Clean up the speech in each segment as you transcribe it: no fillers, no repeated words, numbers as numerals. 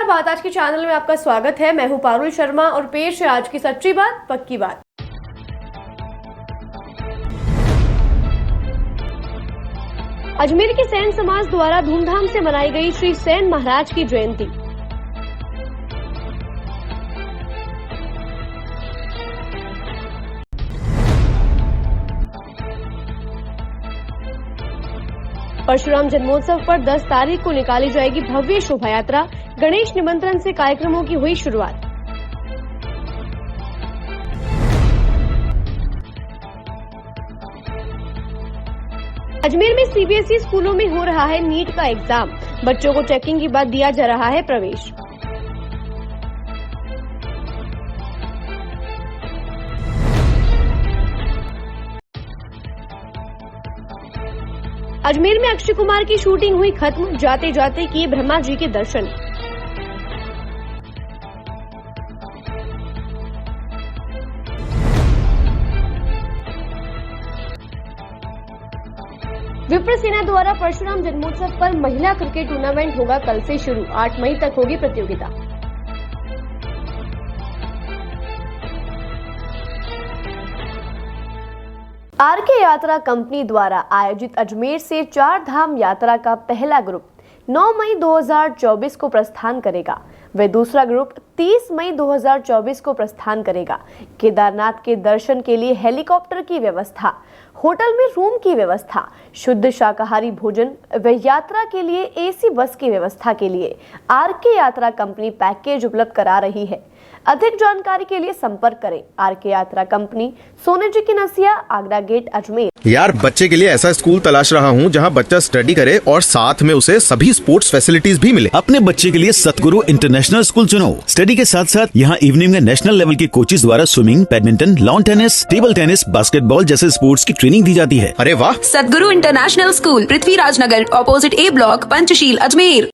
बात आज के चैनल में आपका स्वागत है। मैं हूं पारुल शर्मा और पेश है आज की सच्ची बात पक्की बात। अजमेर के सेन समाज द्वारा धूमधाम से मनाई गई श्री सेन महाराज की जयंती। परशुराम जन्मोत्सव पर 10 तारीख को निकाली जाएगी भव्य शोभा यात्रा। गणेश निमंत्रण से कार्यक्रमों की हुई शुरुआत। अजमेर में सीबीएसई स्कूलों में हो रहा है नीट का एग्जाम। बच्चों को चेकिंग के बाद दिया जा रहा है प्रवेश। अजमेर में अक्षय कुमार की शूटिंग हुई खत्म। जाते जाते किए ब्रह्मा जी के दर्शन। विप्र सेना द्वारा परशुराम जन्मोत्सव पर महिला क्रिकेट टूर्नामेंट होगा कल से शुरू। 8 मई तक होगी प्रतियोगिता। आरके यात्रा कंपनी द्वारा आयोजित अजमेर से 4 धाम यात्रा का पहला ग्रुप 9 मई 2024 को प्रस्थान करेगा। वे दूसरा ग्रुप 30 मई 2024 को प्रस्थान करेगा। केदारनाथ के दर्शन के लिए हेलीकॉप्टर की व्यवस्था, होटल में रूम की व्यवस्था, शुद्ध शाकाहारी भोजन व यात्रा के लिए एसी बस की व्यवस्था के लिए आरके यात्रा कंपनी पैकेज उपलब्ध करा रही है। अधिक जानकारी के लिए संपर्क करें आरके यात्रा कंपनी, सोने जी की नसिया, आगरा गेट, अजमेर। यार बच्चे के लिए ऐसा स्कूल तलाश रहा हूँ जहाँ बच्चा स्टडी करे और साथ में उसे सभी स्पोर्ट्स फैसिलिटीज भी मिले। अपने बच्चे के लिए सतगुरु इंटरनेशनल स्कूल चुनो। स्टडी के साथ साथ यहाँ इवनिंग में नेशनल लेवल के कोचेज द्वारा swimming, badminton, lawn tennis, table tennis, basketball जैसे स्पोर्ट्स की ट्रेनिंग दी जाती है। अरे वाह। सतगुरु इंटरनेशनल स्कूल, पृथ्वीराज नगर, ऑपोजिट ए ब्लॉक, पंचशील, अजमेर।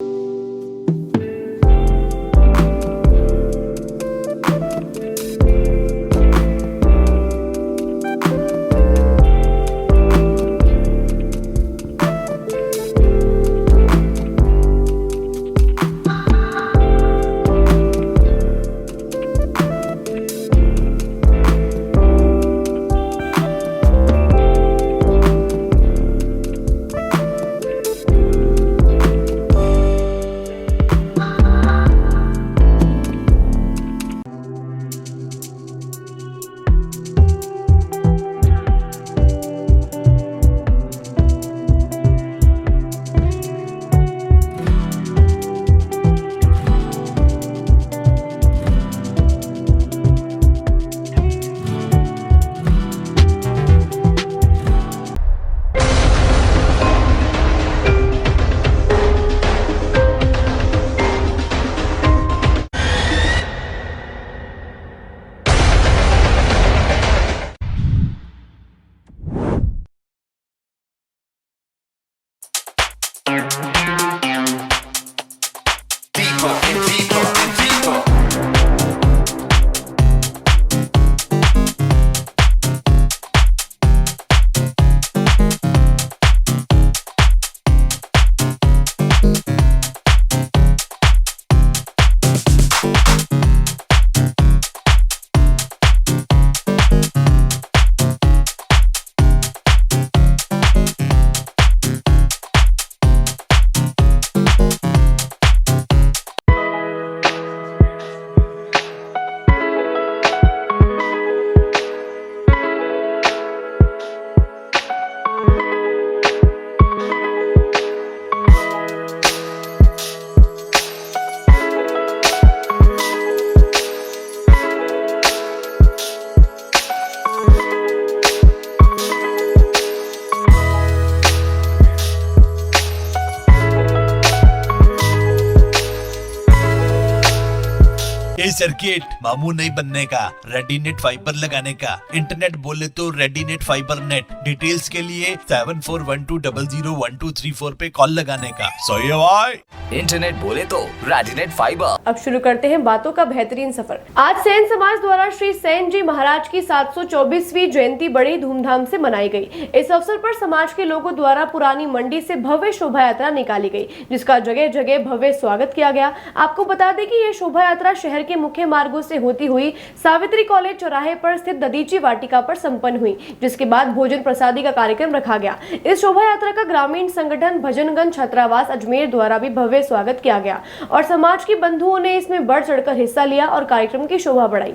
ये सर्किट मामू नहीं बनने का, रेडीनेट फाइबर लगाने का। इंटरनेट बोले तो रेडीनेट फाइबर नेट। डिटेल्स के लिए 7412001234 पे कॉल लगाने का। सही है भाई। इंटरनेट बोले तो रेडिनेट फाइबर। अब शुरू करते हैं बातों का बेहतरीन सफर। आज सेन समाज द्वारा श्री सेन जी महाराज की 724वीं जयंती बड़ी धूमधाम से मनाई गई। इस अवसर पर समाज के लोगों द्वारा पुरानी मंडी से भव्य शोभा यात्रा निकाली गई, जिसका जगह जगह भव्य स्वागत किया गया। आपको बता दें कि यह शोभा यात्रा शहर के मुख्य मार्गों से होती हुई सावित्री कॉलेज चौराहे पर स्थित दधीची वाटिका पर संपन्न हुई, जिसके बाद भोजन प्रसादी का कार्यक्रम रखा गया। इस शोभा यात्रा का ग्रामीण संगठन भजनगंज छात्रावास अजमेर द्वारा भी भव्य स्वागत किया गया और समाज के बंधुओं ने इसमें बढ़ चढ़कर हिस्सा लिया और कार्यक्रम की शोभा बढ़ाई।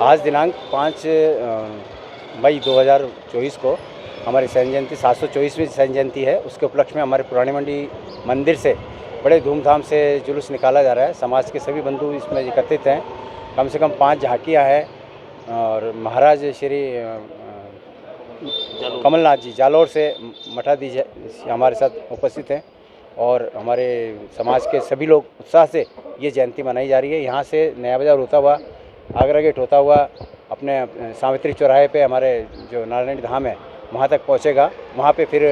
आज दिनांक 5 मई 2024 को हमारी सैन जयंती 724वीं सैन जयंती है। उसके उपलक्ष्य में हमारे पुरानी मंडी मंदिर से बड़े धूमधाम से जुलूस निकाला जा रहा है। समाज के सभी बंधु इसमें एकत्रित हैं। कम से कम 5 झांकियाँ हैं और महाराज श्री कमलनाथ जी जालौर से मठाधीश हमारे साथ उपस्थित हैं और हमारे समाज के सभी लोग उत्साह से ये जयंती मनाई जा रही है। यहाँ से नया बाजार होता हुआ, आगरा गेट होता हुआ अपने सावित्री चौराहे पे हमारे जो नारायणी धाम है वहाँ तक पहुँचेगा। वहाँ पे फिर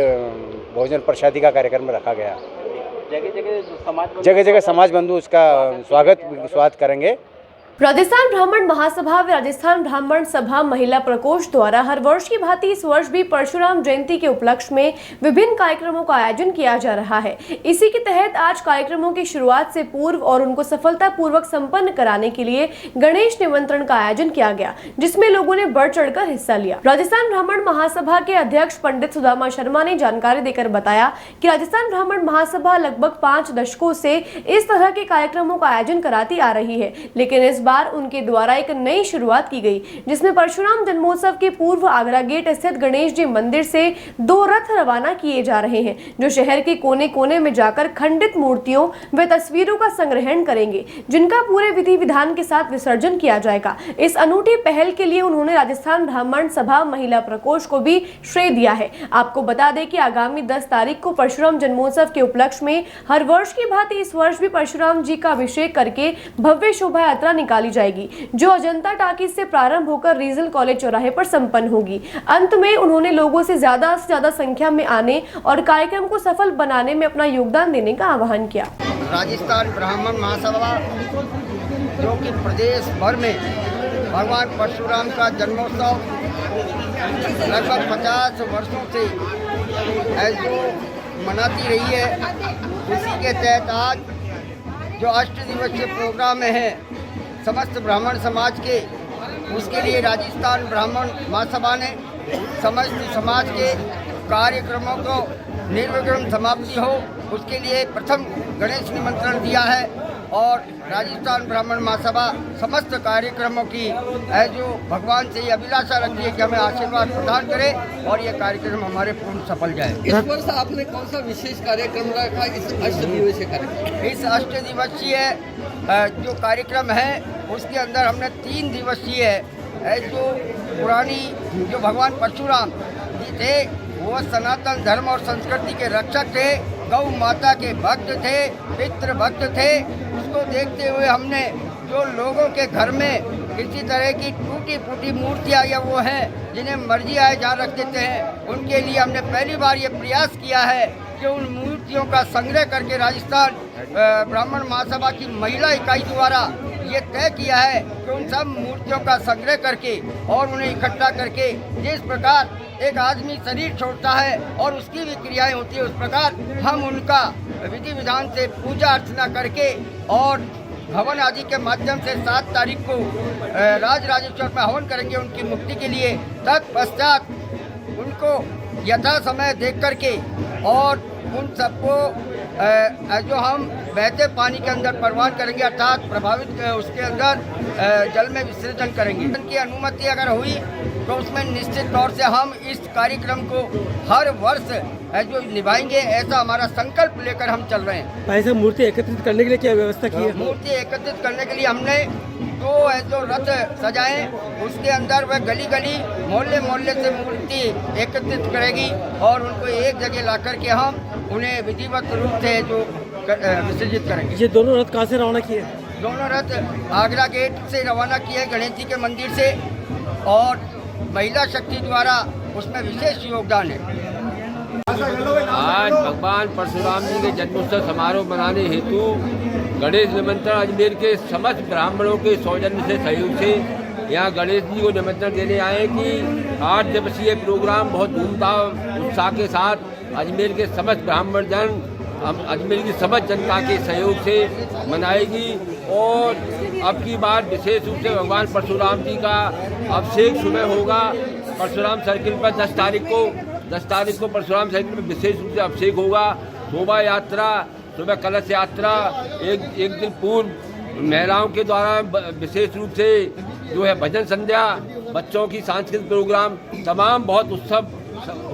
भोजन प्रसादी का कार्यक्रम रखा गया। जगह जगह समाज बंधु उसका स्वागत करेंगे। राजस्थान ब्राह्मण महासभा व राजस्थान ब्राह्मण सभा महिला प्रकोष्ठ द्वारा हर वर्ष की भांति इस वर्ष भी परशुराम जयंती के उपलक्ष्य में विभिन्न कार्यक्रमों का आयोजन किया जा रहा है। इसी के तहत आज कार्यक्रमों की शुरुआत से पूर्व और उनको सफलतापूर्वक संपन्न कराने के लिए गणेश निमंत्रण का आयोजन किया गया, जिसमें लोगों ने बढ़ चढ़कर हिस्सा लिया। राजस्थान ब्राह्मण महासभा के अध्यक्ष पंडित सुदामा शर्मा ने जानकारी देकर बताया कि राजस्थान ब्राह्मण महासभा लगभग 5 दशकों से इस तरह के कार्यक्रमों का आयोजन कराती आ रही है, लेकिन इस बार उनके द्वारा एक नई शुरुआत की गई, जिसमें परशुराम जन्मोत्सव के पूर्व आगरा गेट स्थित गणेश जी मंदिर से 2 रथ रवाना किए जा रहे हैं, जो शहर के कोने कोने में जाकर खंडित मूर्तियों व तस्वीरों का संग्रहण करेंगे, जिनका पूरे विधि विधान के साथ विसर्जन किया जाएगा। इस अनूठी पहल के लिए उन्होंने राजस्थान ब्राह्मण सभा महिला प्रकोष्ठ को भी श्रेय दिया है। आपको बता दें कि आगामी 10 तारीख को परशुराम जन्मोत्सव के उपलक्ष्य में हर वर्ष की भांति इस वर्ष भी परशुराम जी का अभिषेक करके भव्य शोभा यात्रा निकाली जाएगी, जो अजंता टाकीज से प्रारंभ होकर रीजनल कॉलेज चौराहे पर संपन्न होगी। अंत में उन्होंने लोगों से ज्यादा संख्या में आने और कार्यक्रम को सफल बनाने में अपना योगदान देने का आह्वान किया। राजस्थान ब्राह्मण महासभा जो कि प्रदेश भर में भगवान परशुराम का जन्मोत्सव लगभग 50 वर्षों से ऐसे मनाती रही है, उसी के तहत आज जो 8 दिवसीय प्रोग्राम है समस्त ब्राह्मण समाज के, उसके लिए राजस्थान ब्राह्मण महासभा ने समस्त समाज के कार्यक्रमों को निर्विघ्न समाप्ति हो उसके लिए प्रथम गणेश निमंत्रण दिया है और राजस्थान ब्राह्मण महासभा समस्त कार्यक्रमों की है जो भगवान से ये अभिलाषा रखती है कि हमें आशीर्वाद प्रदान करे और ये कार्यक्रम हमारे पूर्ण सफल जाए। इस वर्ष आपने कौन सा विशेष कार्यक्रम रखा इस 8 दिवसीय कार्यक्रम? इस 8 दिवसीय जो कार्यक्रम है उसके अंदर हमने 3 दिवसीय है जो पुरानी जो भगवान परशुराम जी थे वो सनातन धर्म और संस्कृति के रक्षक थे, गौ माता के भक्त थे, पितृ भक्त थे। उसको देखते हुए हमने जो लोगों के घर में किसी तरह की टूटी फूटी मूर्तियाँ या वो हैं जिन्हें मर्जी आए जहाँ रख देते हैं, उनके लिए हमने पहली बार ये प्रयास किया है कि उन मूर्तियों का संग्रह करके राजस्थान ब्राह्मण महासभा की महिला इकाई द्वारा ये तय किया है कि उन सब मूर्तियों का संग्रह करके और उन्हें इकट्ठा करके जिस प्रकार एक आदमी शरीर छोड़ता है और उसकी भी क्रियाएं होती है, उस प्रकार हम उनका विधि विधान से पूजा अर्चना करके और हवन आदि के माध्यम से 7 तारीख को राज राजेश्वर में हवन करेंगे उनकी मुक्ति के लिए। तत्पश्चात उनको यथा समय देख करके और उन सबको जो हम बहते पानी के अंदर परवान करेंगे अर्थात प्रभावित उसके अंदर जल में विसर्जन करेंगे। उनकी अनुमति अगर हुई तो उसमें निश्चित तौर से हम इस कार्यक्रम को हर वर्ष जो निभाएंगे, ऐसा हमारा संकल्प लेकर हम चल रहे हैं। ऐसे मूर्ति एकत्रित करने के लिए क्या व्यवस्था की है? मूर्ति एकत्रित करने के लिए हमने 2 जो रथ सजाए, उसके अंदर वह गली गली मोहल्ले मोहल्ले से मूर्ति एकत्रित करेगी और उनको एक जगह ला करके हम उन्हें विधिवत रूप से जो विसर्जित करेंगे। ये दोनों रथ कहाँ से रवाना किए? दोनों रथ आगरा गेट से रवाना किए गणेश जी के मंदिर से और महिला शक्ति द्वारा उसमें विशेष योगदान है। आज भगवान परशुराम जी के जन्मोत्सव समारोह मनाने हेतु गणेश निमंत्रण अजमेर के समस्त ब्राह्मणों के सौजन्य से सहयोग से यहाँ गणेश जी को निमंत्रण देने आए कि 8 दिवसीय प्रोग्राम बहुत धूमधाम उत्साह के साथ अजमेर के समस्त ब्राह्मण जन अजमेर की समस्त जनता के सहयोग से मनाएगी। और अब की बार विशेष रूप से भगवान परशुराम जी का अभिषेक सुबह होगा परशुराम सर्किल पर 10 तारीख को परशुराम सर्किल में विशेष रूप से अभिषेक होगा। शोभा यात्रा सुबह कलश यात्रा एक दिन पूर्व महिलाओं के द्वारा विशेष रूप से जो है भजन संध्या, बच्चों की सांस्कृतिक प्रोग्राम तमाम बहुत उत्सव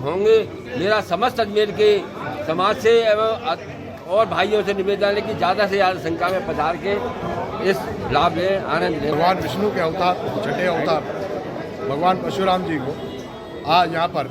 होंगे। मेरा समस्त अजमेर के समाज से एवं और भाइयों से निवेदन है कि ज़्यादा से ज़्यादा संख्या में पधार के इस लाभ लें, आनंद लें। भगवान विष्णु के अवतार, छठे अवतार भगवान परशुराम जी को आज यहाँ पर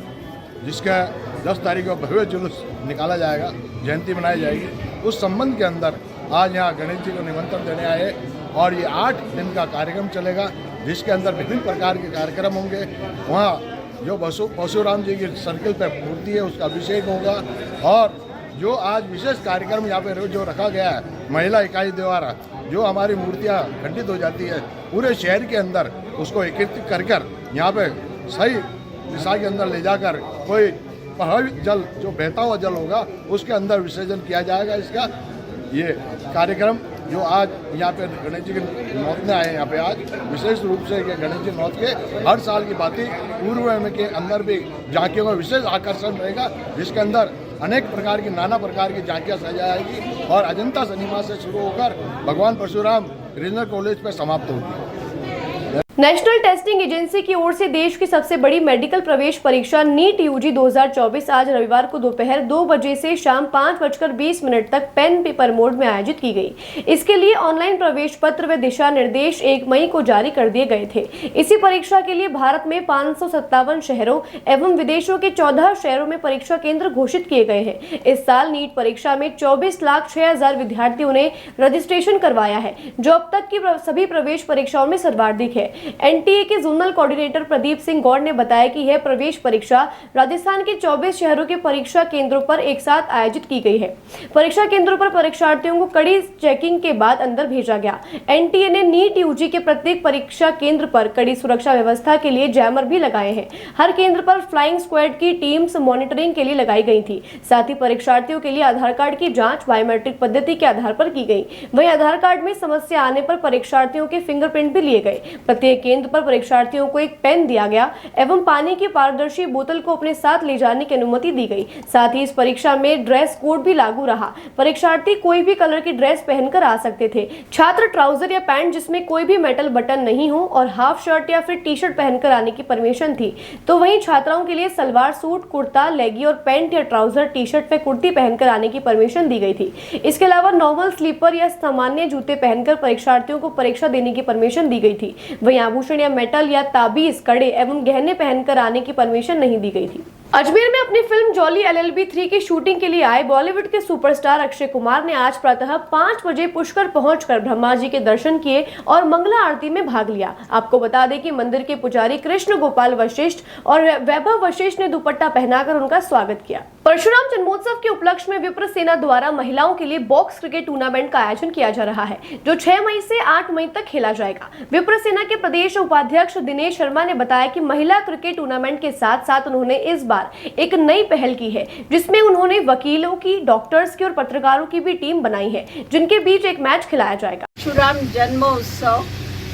जिसका 10 तारीख को भव्य जुलूस निकाला जाएगा, जयंती मनाई जाएगी, उस संबंध के अंदर आज यहाँ गणेश जी को निमंत्रण देने आए और ये 8 दिन का कार्यक्रम चलेगा जिसके अंदर विभिन्न प्रकार के कार्यक्रम होंगे। वहाँ जो परशुराम जी की सर्किल पर मूर्ति है उसका अभिषेक होगा और जो आज विशेष कार्यक्रम यहाँ पे जो रखा गया है महिला इकाई द्वारा जो हमारी मूर्तियाँ खंडित हो जाती है पूरे शहर के अंदर उसको एकत्रित कर यहाँ पे सही दिशा के अंदर ले जाकर कोई प्रभावित जल जो बहता हुआ जल होगा उसके अंदर विसर्जन किया जाएगा। इसका ये कार्यक्रम जो आज यहाँ पे गणेश जी के नौत में आए यहाँ पे आज विशेष रूप से गणेश जी नौत के हर साल की बात पूर्व में के अंदर भी झांकियों का विशेष आकर्षण रहेगा जिसके अंदर अनेक प्रकार की नाना प्रकार की झांकियाँ सजाएगी और अजंता सिनेमा से शुरू होकर भगवान परशुराम रीजनल कॉलेज पर समाप्त होगी। नेशनल टेस्टिंग एजेंसी की ओर से देश की सबसे बड़ी मेडिकल प्रवेश परीक्षा नीट यूजी 2024 आज रविवार को दोपहर 2 बजे से शाम 5:20 तक पेन पेपर मोड में आयोजित की गई। इसके लिए ऑनलाइन प्रवेश पत्र व दिशा निर्देश 1 मई को जारी कर दिए गए थे। इसी परीक्षा के लिए भारत में 557 शहरों एवं विदेशों के 14 शहरों में परीक्षा केंद्र घोषित किए गए हैं। इस साल नीट परीक्षा में 24,06,000 विद्यार्थियों ने रजिस्ट्रेशन करवाया है, जो अब तक की सभी प्रवेश परीक्षाओं में सर्वाधिक है। एनटीए के जोनल कोऑर्डिनेटर प्रदीप सिंह गौड़ ने बताया कि यह प्रवेश परीक्षा राजस्थान के 24 शहरों के परीक्षा केंद्रों पर एक साथ आयोजित की गई है। परीक्षा केंद्रों पर परीक्षार्थियों को कड़ी चेकिंग के बाद अंदर भेजा गया। एनटीए ने नीट यूजी के प्रत्येक परीक्षा केंद्र पर कड़ी सुरक्षा व्यवस्था के लिए जैमर भी लगाए हैं। हर केंद्र पर फ्लाइंग स्क्वाड की टीम्स मॉनिटरिंग के लिए लगाई गई थी। साथ ही परीक्षार्थियों के लिए आधार कार्ड की जाँच बायोमेट्रिक पद्धति के आधार पर की गई। वहीं आधार कार्ड में समस्या आने पर परीक्षार्थियों के फिंगरप्रिंट भी लिए गए। प्रत्येक केंद्र पर परीक्षार्थियों को एक पेन दिया गया एवं पानी की पारदर्शी बोतल को अपने साथ ले जाने की अनुमति दी गई। साथ ही इस परीक्षा में ड्रेस कोड भी लागू रहा। परीक्षार्थी कोई भी कलर की ड्रेस पहनकर आ सकते थे। छात्र ट्राउजर या पैंट जिसमें कोई भी मेटल बटन नहीं हो और हाफ शर्ट या फिर टी शर्ट पहनकर आने की परमिशन थी। तो वहीं छात्राओं के लिए सलवार सूट, कुर्ता, लेगी और पैंट या ट्राउजर, टी शर्ट व कुर्ती पहनकर आने की परमिशन दी गई थी। इसके अलावा नॉर्मल स्लीपर या सामान्य जूते पहनकर परीक्षार्थियों को परीक्षा देने की परमिशन दी गई थी। वहीं आभूषण या मेटल या ताबीज, कड़े एवं गहने पहनकर आने की परमिशन नहीं दी गई थी। अजमेर में अपनी फिल्म जॉली LLB 3 की शूटिंग के लिए आए बॉलीवुड के सुपरस्टार अक्षय कुमार ने आज प्रातः 5 बजे पुष्कर पहुंचकर ब्रह्मा जी के दर्शन किए और मंगला आरती में भाग लिया। आपको बता दें कि मंदिर के पुजारी कृष्ण गोपाल वशिष्ठ और वैभव वशिष्ठ ने दुपट्टा पहनाकर उनका स्वागत किया। परशुराम जन्मोत्सव के उपलक्ष्य में विप्र सेना द्वारा महिलाओं के लिए बॉक्स क्रिकेट टूर्नामेंट का आयोजन किया जा रहा है, जो 6 मई से 8 मई तक खेला जाएगा। विप्र सेना के प्रदेश उपाध्यक्ष दिनेश शर्मा ने बताया कि महिला क्रिकेट टूर्नामेंट के साथ साथ उन्होंने इस बार एक नई पहल की है, जिसमें उन्होंने वकीलों की, डॉक्टर्स की और पत्रकारों की भी टीम बनाई है, जिनके बीच एक मैच खिलाया जाएगा। परशुराम जन्मोत्सव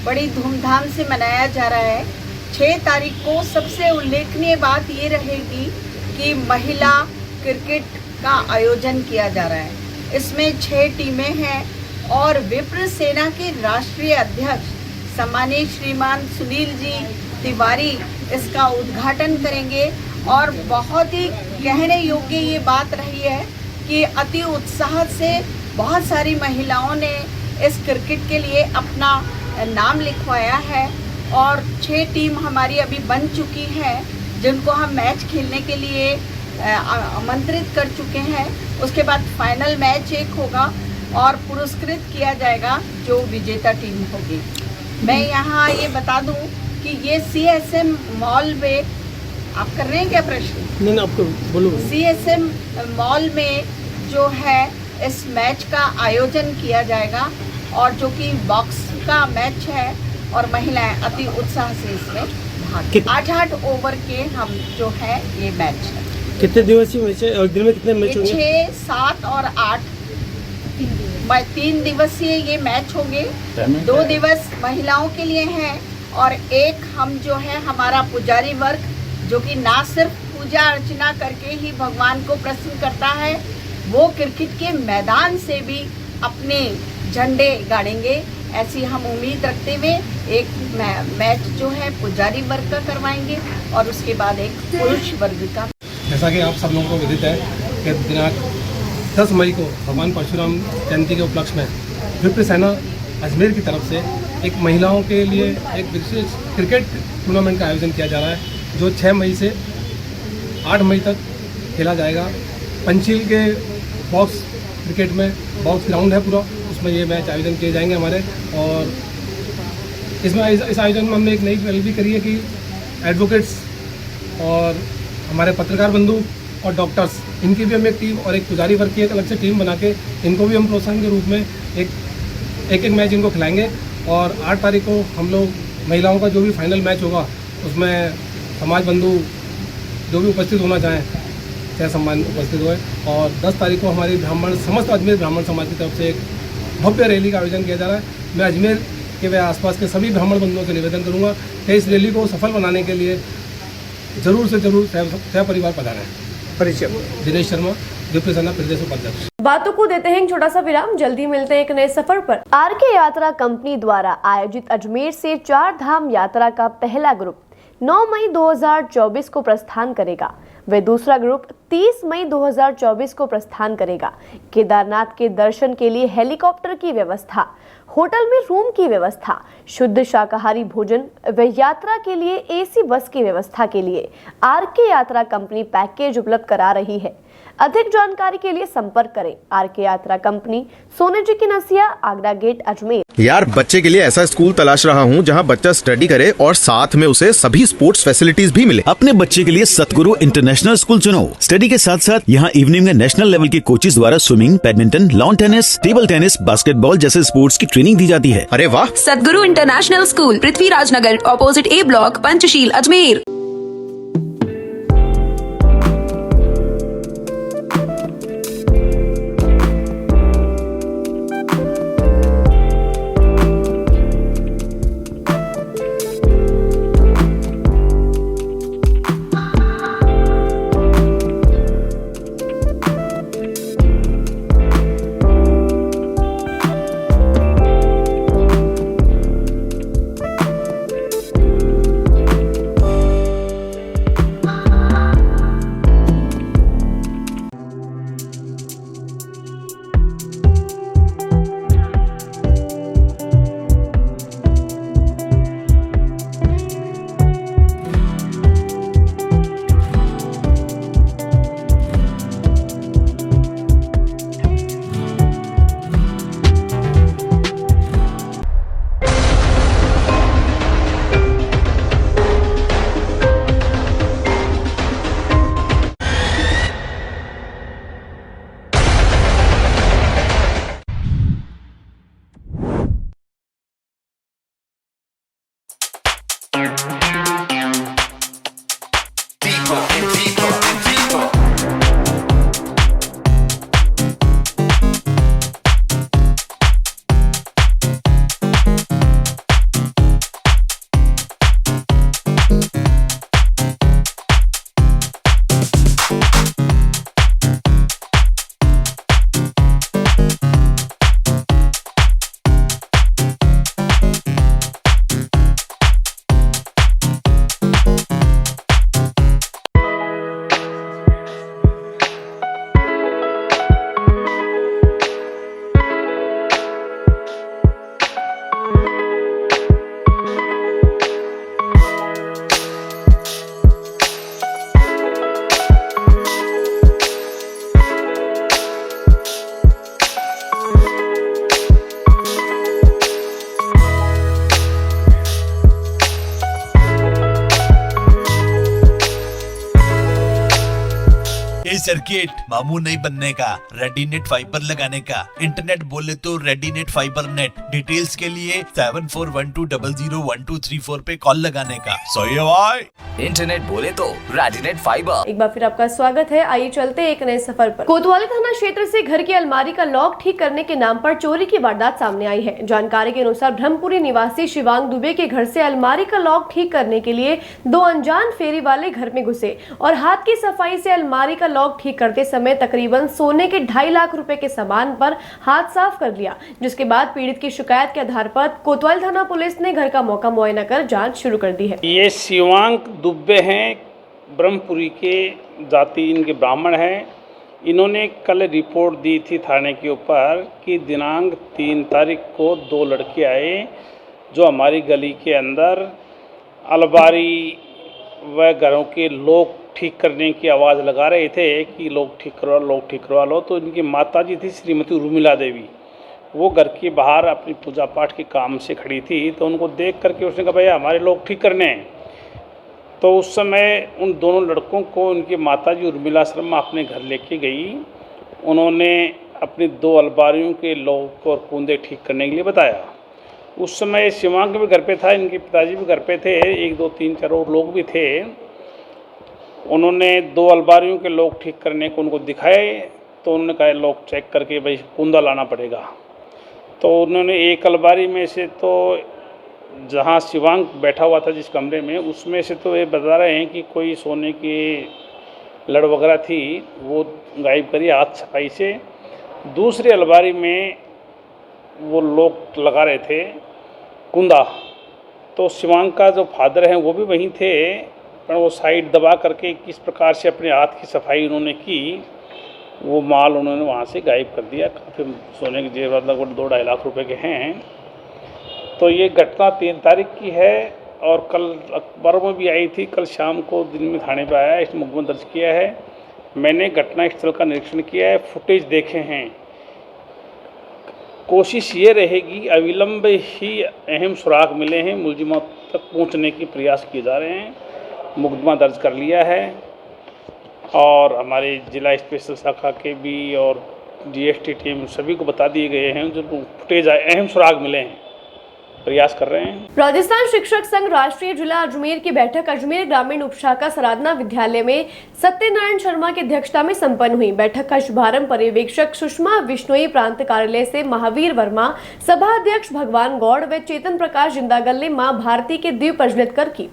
बड़ी धूमधाम से मनाया जा रहा है। 6 तारीख को सबसे उल्लेखनीय बात ये रहेगी कि महिला क्रिकेट का आयोजन किया जा रहा है। इसमें 6 टीमें हैं और विप्र सेना के राष्ट्रीय अध्यक्ष सम्मानित श्रीमान सुनील जी तिवारी इसका उद्घाटन करेंगे। और बहुत ही कहने योग्य ये बात रही है कि अति उत्साह से बहुत सारी महिलाओं ने इस क्रिकेट के लिए अपना नाम लिखवाया है और 6 टीम हमारी अभी बन चुकी है, जिनको हम मैच खेलने के लिए आमंत्रित कर चुके हैं। उसके बाद फाइनल मैच एक होगा और पुरस्कृत किया जाएगा जो विजेता टीम होगी। मैं यहाँ ये बता दूँ कि ये CSM मॉल में आप कर रहे हैं क्या प्रश्न? नहीं आपको बोलो। CSM मॉल में जो है इस मैच का आयोजन किया जाएगा और जो कि बॉक्स का मैच है और महिलाएं अति उत्साह से इसमें भाग 8 ओवर के हम जो है ये मैच है। कितने दिवसीय मैच है और दिन में कितने मैच होंगे? 6, 7 और 8 3 दिवसीय ये मैच होंगे। 2 दिवस महिलाओं के लिए हैं और एक हम जो है हमारा पुजारी वर्ग जो कि ना सिर्फ पूजा अर्चना करके ही भगवान को प्रसन्न करता है, वो क्रिकेट के मैदान से भी अपने झंडे गाड़ेंगे। ऐसी हम उम्मीद रखते हुए एक मैच जो है पुजारी वर्ग का करवाएंगे और उसके बाद एक पुरुष वर्ग का। जैसा कि आप सब लोगों को विदित है कि दिनांक 10 मई को भगवान परशुराम जयंती के उपलक्ष्य में विप्र सेना अजमेर की तरफ से एक महिलाओं के लिए एक विशेष क्रिकेट टूर्नामेंट का आयोजन किया जा रहा है जो 6 मई से 8 मई तक खेला जाएगा। पंचील के बॉक्स क्रिकेट में बॉक्स ग्राउंड है पूरा, उसमें ये मैच आयोजन किए जाएंगे हमारे। और इसमें इस आयोजन में हमने एक नई पहल भी करी है कि एडवोकेट्स और हमारे पत्रकार बंधु और डॉक्टर्स इनकी भी हम एक टीम और एक पुजारी वर्ग की एक अलग से टीम बना के इनको भी हम प्रोत्साहन के रूप में एक मैच इनको खिलाएंगे। और 8 तारीख को हम लोग महिलाओं का जो भी फाइनल मैच होगा उसमें समाज बंधु जो भी उपस्थित होना चाहें चाहे सम्मान उपस्थित हुए। और 10 तारीख को हमारी समस्त अजमेर ब्राह्मण समाज की तरफ से एक भव्य रैली का आयोजन किया जा रहा है। मैं अजमेर के व आसपास के सभी ब्राह्मण बंधुओं से निवेदन करूंगा कि इस रैली को सफल बनाने के लिए जरूर से जरूर परिवार पधारें। परिचय दिनेश शर्मा, विप्र सेना प्रदेश उपाध्यक्ष। बातों को देते हैं एक छोटा सा विराम, जल्दी मिलते हैं एक नए सफर पर। RK यात्रा कंपनी द्वारा आयोजित अजमेर से 4 धाम यात्रा का पहला ग्रुप 9 मई 2024 को प्रस्थान करेगा। वे दूसरा ग्रुप 30 मई 2024 को प्रस्थान करेगा। केदारनाथ के दर्शन के लिए हेलीकॉप्टर की व्यवस्था, होटल में रूम की व्यवस्था, शुद्ध शाकाहारी भोजन व यात्रा के लिए AC बस की व्यवस्था के लिए RK यात्रा कंपनी पैकेज उपलब्ध करा रही है। अधिक जानकारी के लिए संपर्क करें RK यात्रा कंपनी, सोने जी की नसिया, आगरा गेट, अजमेर। यार बच्चे के लिए ऐसा स्कूल तलाश रहा हूँ जहाँ बच्चा स्टडी करे और साथ में उसे सभी स्पोर्ट्स फैसिलिटीज भी मिले। अपने बच्चे के लिए सतगुरु इंटरनेशनल स्कूल चुनो। स्टडी के साथ साथ यहाँ इवनिंग में नेशनल लेवल के कोचेज द्वारा swimming, badminton, lawn tennis, table tennis, basketball जैसे स्पोर्ट्स की ट्रेनिंग दी जाती है। अरे वाह! सतगुरु international school, Prithviraj Nagar, opposite A block, Panchsheel, Ajmer. Circuit, मामू नहीं बनने का, रेडीनेट फाइबर लगाने का, इंटरनेट बोले तो रेडीनेट फाइबर नेट। डिटेल्स के लिए 7412001234 पे कॉल लगाने का। सही है भाई। इंटरनेट बोले तो रेडीनेट फाइबर। एक बार फिर आपका स्वागत है। आइए चलते हैं एक नए सफर पर। कोतवाली थाना क्षेत्र से घर की अलमारी का लॉक ठीक करने के नाम पर चोरी की वारदात सामने आई है। जानकारी के अनुसार ब्रह्मपुरी निवासी शिवांग दुबे के घर से अलमारी का लॉक ठीक करने के लिए दो अनजान फेरी वाले घर में घुसे और हाथ की सफाई से अलमारी का लॉक ठीक करते समय तकरीबन सोने के 2.5 लाख रुपए के सामान पर हाथ साफ कर लिया। जिसके बाद पीड़ित की शिकायत के आधार पर कोतवाली थाना पुलिस ने घर का मौका मुआयना कर जाँच शुरू कर दी है। ये शिवांग दुबे हैं, ब्रह्मपुरी के जाति इनके ब्राह्मण हैं। इन्होंने कल रिपोर्ट दी थी थाने के ऊपर कि दिनांक 3 तारीख को 2 लड़के आए जो हमारी गली के अंदर अलमारी व घरों के लॉक ठीक करने की आवाज़ लगा रहे थे कि लॉक ठीक करवा लो। तो इनकी माताजी थी श्रीमती उर्मिला देवी, वो घर के बाहर अपनी पूजा पाठ के काम से खड़ी थी। तो उनको देख करके उसने कहा भैया हमारे लॉक ठीक करने हैं। तो उस समय उन दोनों लड़कों को उनकी माताजी उर्मिला शर्मा अपने घर लेके गई। उन्होंने अपनी 2 अलमारियों के लॉक और कुंदे ठीक करने के लिए बताया। उस समय शिवांग भी घर पे था, इनके पिताजी भी घर पे थे, 1 2 3 4 और लोग भी थे। उन्होंने 2 अलमारियों के लॉक ठीक करने को उनको दिखाए। तो उन्होंने कहा लॉक चेक करके भाई कुंदा लाना पड़ेगा। तो उन्होंने एक अलमारी में से तो जहाँ शिवांग बैठा हुआ था जिस कमरे में, उसमें से तो ये बता रहे हैं कि कोई सोने की लड़ वगैरह थी वो गायब करी हाथ सफाई से। दूसरी अलमारी में वो लॉक लगा रहे थे कुंदा। तो शिवांग का जो फादर हैं वो भी वहीं थे, पर वो साइड दबा करके किस प्रकार से अपने हाथ की सफाई उन्होंने की, वो माल उन्होंने वहाँ से गायब कर दिया। काफ़ी सोने के जेवर लगभग 2-2.5 लाख रुपए के हैं। तो ये घटना 3 तारीख की है और कल अखबारों में भी आई थी। कल शाम को दिन में थाने पर आया, इस मुकदमा दर्ज किया है। मैंने घटना स्थल का निरीक्षण किया है, फुटेज देखे हैं। कोशिश ये रहेगी अविलंब ही अहम सुराग मिले हैं, मुलजिमों तक पहुंचने की प्रयास किए जा रहे हैं। मुकदमा दर्ज कर लिया है और हमारे जिला स्पेशल शाखा के भी और DST टीम सभी को बता दिए गए हैं जो फुटेज अहम सुराग मिले हैं, प्रयास कर रहे हैं। राजस्थान शिक्षक संघ राष्ट्रीय जिला अजमेर की बैठक अजमेर ग्रामीण उपशाखा सराधना विद्यालय में सत्यनारायण शर्मा की अध्यक्षता में संपन्न हुई। बैठक का शुभारंभ पर्यवेक्षक सुषमा विश्नोई प्रांत कार्यालय से महावीर वर्मा, सभा अध्यक्ष भगवान गौड़ व चेतन प्रकाश जिंदागल ने मां भारती के दीप प्रज्वलित कर की।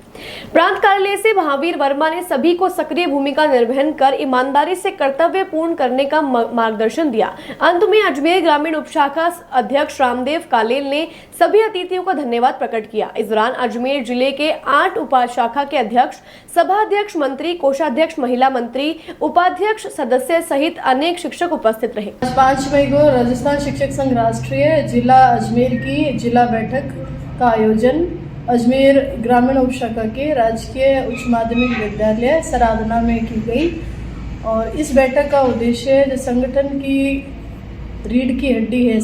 प्रांत कार्यालय से महावीर वर्मा ने सभी को सक्रिय भूमिका निर्वहन कर ईमानदारी से कर्तव्य पूर्ण करने का मार्गदर्शन दिया। अंत में अजमेर ग्रामीण उपशाखा अध्यक्ष रामदेव कालेल ने सभी अतिथियों का धन्यवाद प्रकट किया। इस दौरान अजमेर जिले के 8 उपाशाखा के अध्यक्ष, सभा अध्यक्ष, मंत्री, कोषाध्यक्ष, महिला मंत्री, उपाध्यक्ष, सदस्य सहित अनेक शिक्षक उपस्थित रहे। 5 मई को राजस्थान शिक्षक संघ राष्ट्रीय जिला अजमेर की जिला बैठक का आयोजन अजमेर ग्रामीण उपशाखा के राजकीय उच्च माध्यमिक विद्यालय सराधना में की गई। और इस बैठक का उद्देश्य जो संगठन की रीढ़ की हड्डी है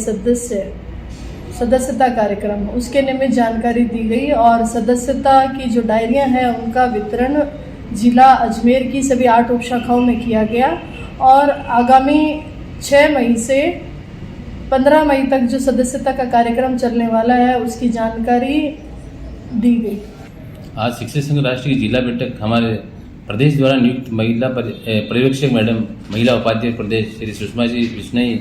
सदस्यता कार्यक्रम, उसके निमित्त जानकारी दी गई और सदस्यता की जो डायरियां हैं उनका वितरण जिला अजमेर की सभी 8 उपशाखाओं में किया गया। और आगामी 6 मई से 15 मई तक जो सदस्यता का कार्यक्रम चलने वाला है उसकी जानकारी दी गई। आज शिक्षक संघ राष्ट्रीय जिला बैठक हमारे प्रदेश द्वारा नियुक्त महिला पर्यवेक्षक मैडम, महिला उपाध्यक्ष प्रदेश श्री सुषमा जी विश्नोई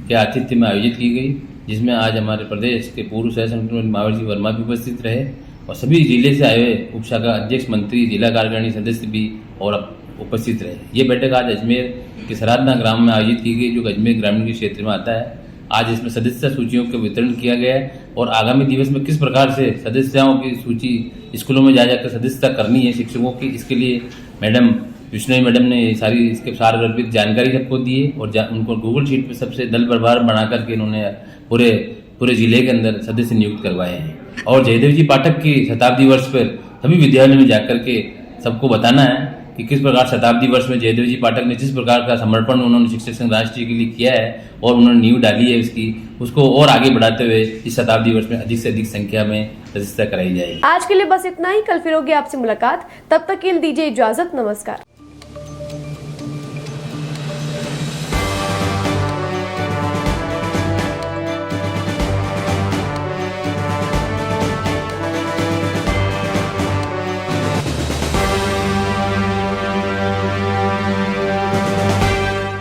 के आतिथ्य में आयोजित की गई, जिसमें आज हमारे प्रदेश के पूर्व सह संगठन महावीर जी वर्मा भी उपस्थित रहे और सभी जिले से आए हुए उपशाखा अध्यक्ष, मंत्री, जिला कार्यकारिणी सदस्य भी और उपस्थित रहे। ये बैठक आज अजमेर के सराधना ग्राम में आयोजित की गई, जो अजमेर ग्रामीण के क्षेत्र में आता है। आज इसमें सदस्यता सूचियों का वितरण किया गया है और आगामी दिवस में किस प्रकार से सदस्यों की सूची स्कूलों में जा जाकर सदस्यता करनी है शिक्षकों की, इसके लिए मैडम विश्नोई मैडम ने सारी इसके सारगर्भित जानकारी सबको दी है और उनको गूगल शीट पे सबसे दल प्रभार बना करके इन्होंने पूरे जिले के अंदर सदस्य नियुक्त करवाए हैं। और जयदेव जी पाठक की शताब्दी वर्ष पर सभी विद्यालयों में जाकर के सबको बताना है कि किस प्रकार शताब्दी वर्ष में जयदेव जी पाठक ने जिस प्रकार का समर्पण उन्होंने शिक्षक संघ राष्ट्रीय के लिए किया है और उन्होंने नींव डाली है उसकी, उसको और आगे बढ़ाते हुए इस शताब्दी वर्ष में अधिक से अधिक संख्या में सदस्यता कराई जाएगी। आज के लिए बस इतना ही। कल फिर होगी आपसे मुलाकात, तब तक के लिए दीजिए इजाजत। नमस्कार।